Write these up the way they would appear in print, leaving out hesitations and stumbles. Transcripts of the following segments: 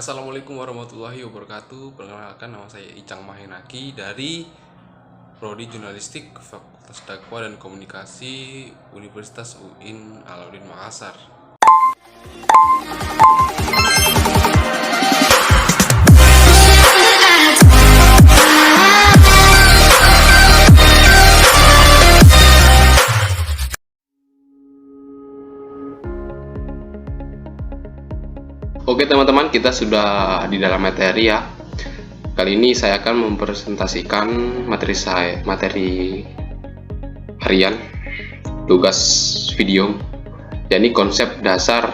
Assalamualaikum warahmatullahi wabarakatuh. Perkenalkan, nama saya Icang Mahenaki dari Prodi Jurnalistik Fakultas Dakwah dan Komunikasi Universitas UIN Alauddin Makassar. Oke teman-teman, kita sudah di dalam materi ya. Kali ini saya akan mempresentasikan materi harian, tugas video, yakni konsep dasar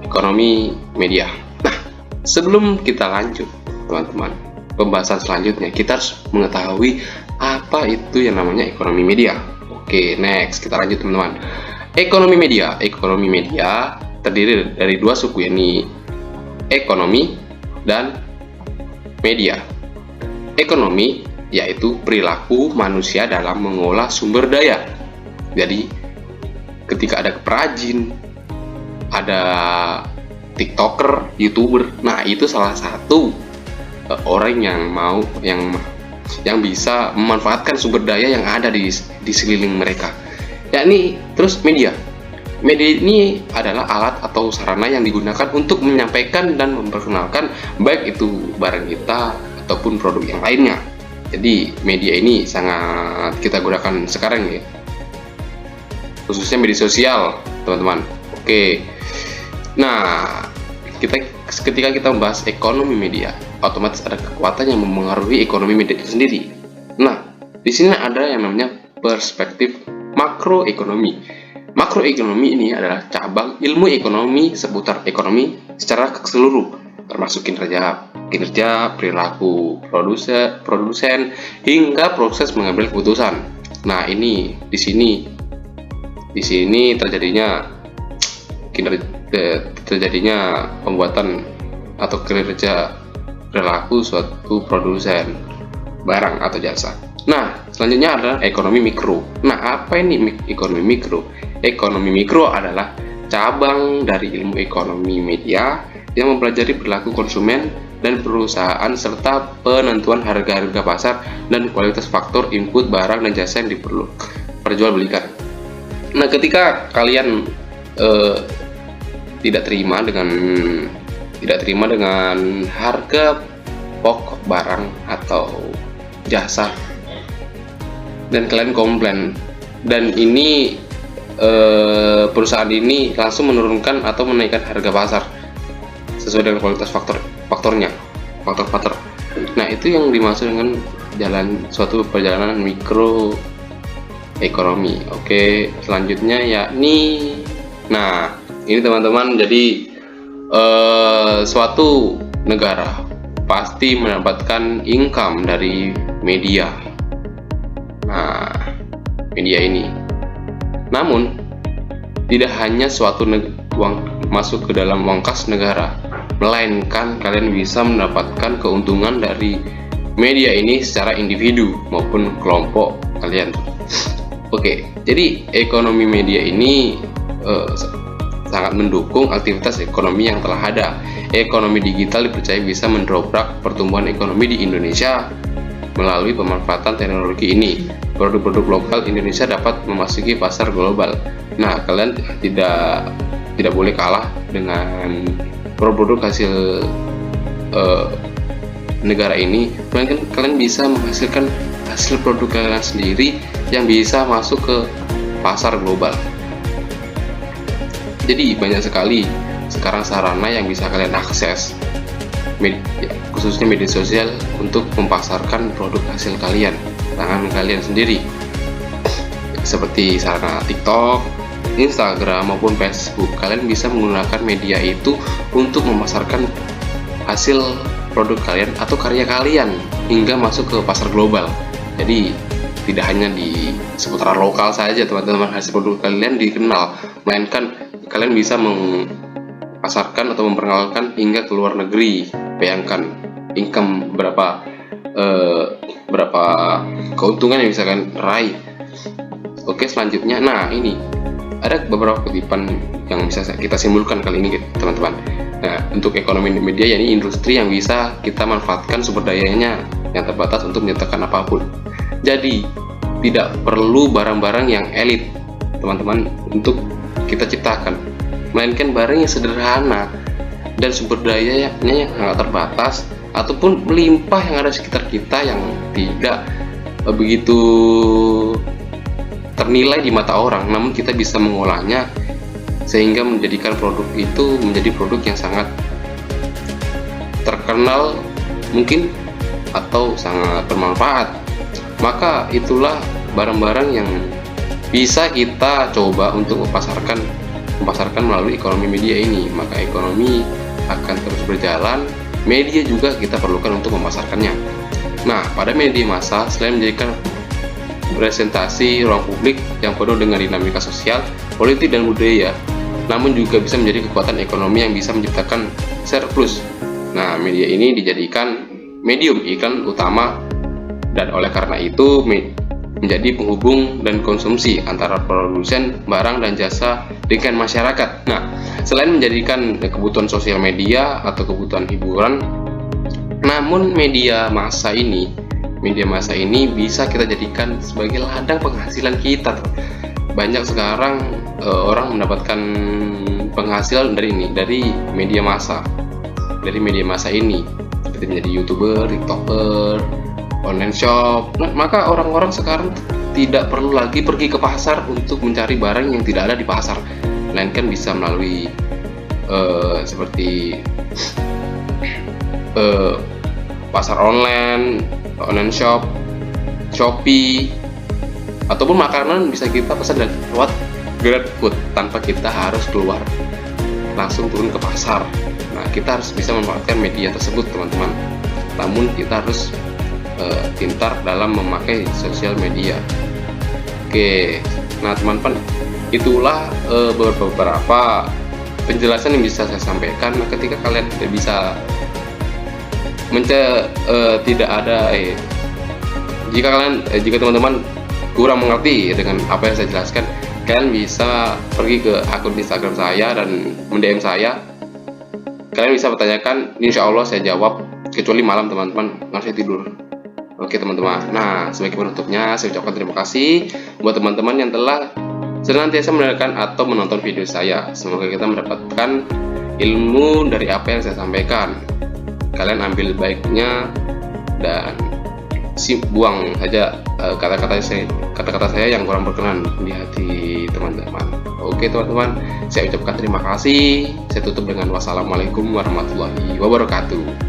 ekonomi media. Nah, sebelum kita lanjut teman-teman, pembahasan selanjutnya kita harus mengetahui apa itu yang namanya ekonomi media. Oke, next kita lanjut teman-teman. Ekonomi media terdiri dari dua suku, yakni ekonomi dan media. Ekonomi yaitu perilaku manusia dalam mengolah sumber daya. Jadi ketika ada perajin, ada tiktoker, youtuber, nah itu salah satu orang yang bisa memanfaatkan sumber daya yang ada di sekeliling mereka. Yakni terus media ini adalah alat atau sarana yang digunakan untuk menyampaikan dan memperkenalkan baik itu barang kita ataupun produk yang lainnya. Jadi media ini sangat kita gunakan sekarang ya, khususnya media sosial teman-teman. Oke, nah ketika kita membahas ekonomi media, otomatis ada kekuatan yang memengaruhi ekonomi media itu sendiri. Nah, di sini ada yang namanya perspektif makroekonomi. Makroekonomi ini adalah cabang ilmu ekonomi seputar ekonomi secara keseluruh, termasuk kinerja, perilaku produsen hingga proses mengambil keputusan. Nah, ini di sini terjadinya pembuatan atau kinerja perilaku suatu produsen barang atau jasa. Nah, selanjutnya adalah ekonomi mikro. Nah, apa ini ekonomi mikro? Ekonomi mikro adalah cabang dari ilmu ekonomi media yang mempelajari perilaku konsumen dan perusahaan serta penentuan harga-harga pasar dan kualitas faktor input barang dan jasa yang diperjualbelikan. Nah, ketika kalian tidak terima dengan harga pokok barang atau jasa dan kalian komplain, dan ini perusahaan ini langsung menurunkan atau menaikkan harga pasar sesuai dengan kualitas faktor. Nah, itu yang dimaksud dengan suatu perjalanan mikro ekonomi. Oke, selanjutnya yakni, nah ini teman-teman, jadi suatu negara pasti mendapatkan income dari media. Nah, media ini namun tidak hanya suatu uang masuk ke dalam uang kas negara, melainkan kalian bisa mendapatkan keuntungan dari media ini secara individu maupun kelompok kalian. Oke, jadi ekonomi media ini sangat mendukung aktivitas ekonomi yang telah ada. Ekonomi digital dipercaya bisa mendobrak pertumbuhan ekonomi di Indonesia melalui pemanfaatan teknologi ini. Produk-produk lokal Indonesia dapat memasuki pasar global. Nah, kalian tidak boleh kalah dengan produk hasil negara ini, melainkan kalian bisa menghasilkan hasil produk kalian sendiri yang bisa masuk ke pasar global. Jadi banyak sekali sekarang sarana yang bisa kalian akses, khususnya media sosial, untuk memasarkan produk hasil tangan kalian sendiri, seperti sarana TikTok, Instagram maupun Facebook. Kalian bisa menggunakan media itu untuk memasarkan hasil produk kalian atau karya kalian hingga masuk ke pasar global. Jadi tidak hanya di seputaran lokal saja teman-teman hasil produk kalian dikenal, melainkan kalian bisa memasarkan atau memperkenalkan hingga ke luar negeri. Bayangkan income berapa keuntungan yang bisa kalian raih. Oke, selanjutnya, nah ini Ada beberapa kutipan yang bisa kita simpulkan kali ini teman-teman. Nah, untuk ekonomi media, yakni industri yang bisa kita manfaatkan sumber dayanya yang terbatas untuk menciptakan apapun. Jadi tidak perlu barang-barang yang elit teman-teman untuk kita ciptakan, melainkan barang yang sederhana dan sumber dayanya yang sangat terbatas ataupun melimpah yang ada di sekitar kita, yang tidak begitu ternilai di mata orang, namun kita bisa mengolahnya sehingga menjadikan produk itu menjadi produk yang sangat terkenal mungkin atau sangat bermanfaat. Maka itulah barang-barang yang bisa kita coba untuk memasarkan melalui ekonomi media ini. Maka ekonomi akan terus berjalan, media juga kita perlukan untuk memasarkannya. Nah, pada media massa, selain menjadikan presentasi ruang publik yang penuh dengan dinamika sosial, politik, dan budaya, namun juga bisa menjadi kekuatan ekonomi yang bisa menciptakan surplus. Nah, media ini dijadikan medium iklan utama, dan oleh karena itu menjadi penghubung dan konsumsi antara produsen barang dan jasa dengan masyarakat. Nah, selain menjadikan kebutuhan sosial media atau kebutuhan hiburan, namun media massa ini bisa kita jadikan sebagai ladang penghasilan kita. Banyak sekarang orang mendapatkan penghasilan dari media massa ini, seperti menjadi YouTuber, TikToker, online shop. Nah, maka orang-orang sekarang tidak perlu lagi pergi ke pasar untuk mencari barang yang tidak ada di pasar, melainkan bisa melalui seperti pasar online shop, Shopee, ataupun makanan bisa kita pesan lewat GrabFood tanpa kita harus keluar langsung turun ke pasar. Nah, kita harus bisa memanfaatkan media tersebut teman-teman, namun kita harus pintar dalam memakai sosial media. Oke, nah teman-teman, itulah beberapa penjelasan yang bisa saya sampaikan. Nah, ketika kalian tidak bisa jika teman-teman kurang mengerti dengan apa yang saya jelaskan, kalian bisa pergi ke akun Instagram saya dan mendm saya. Kalian bisa bertanyakan, insya Allah saya jawab, kecuali malam teman-teman, nggak saya tidur. Oke teman-teman, nah sebagai penutupnya saya ucapkan terima kasih buat teman-teman yang telah senantiasa mendengarkan atau menonton video saya. Semoga kita mendapatkan ilmu dari apa yang saya sampaikan. Kalian ambil baiknya dan buang saja kata-kata saya yang kurang berkenan di hati teman-teman. Oke teman-teman, saya ucapkan terima kasih. Saya tutup dengan wassalamualaikum warahmatullahi wabarakatuh.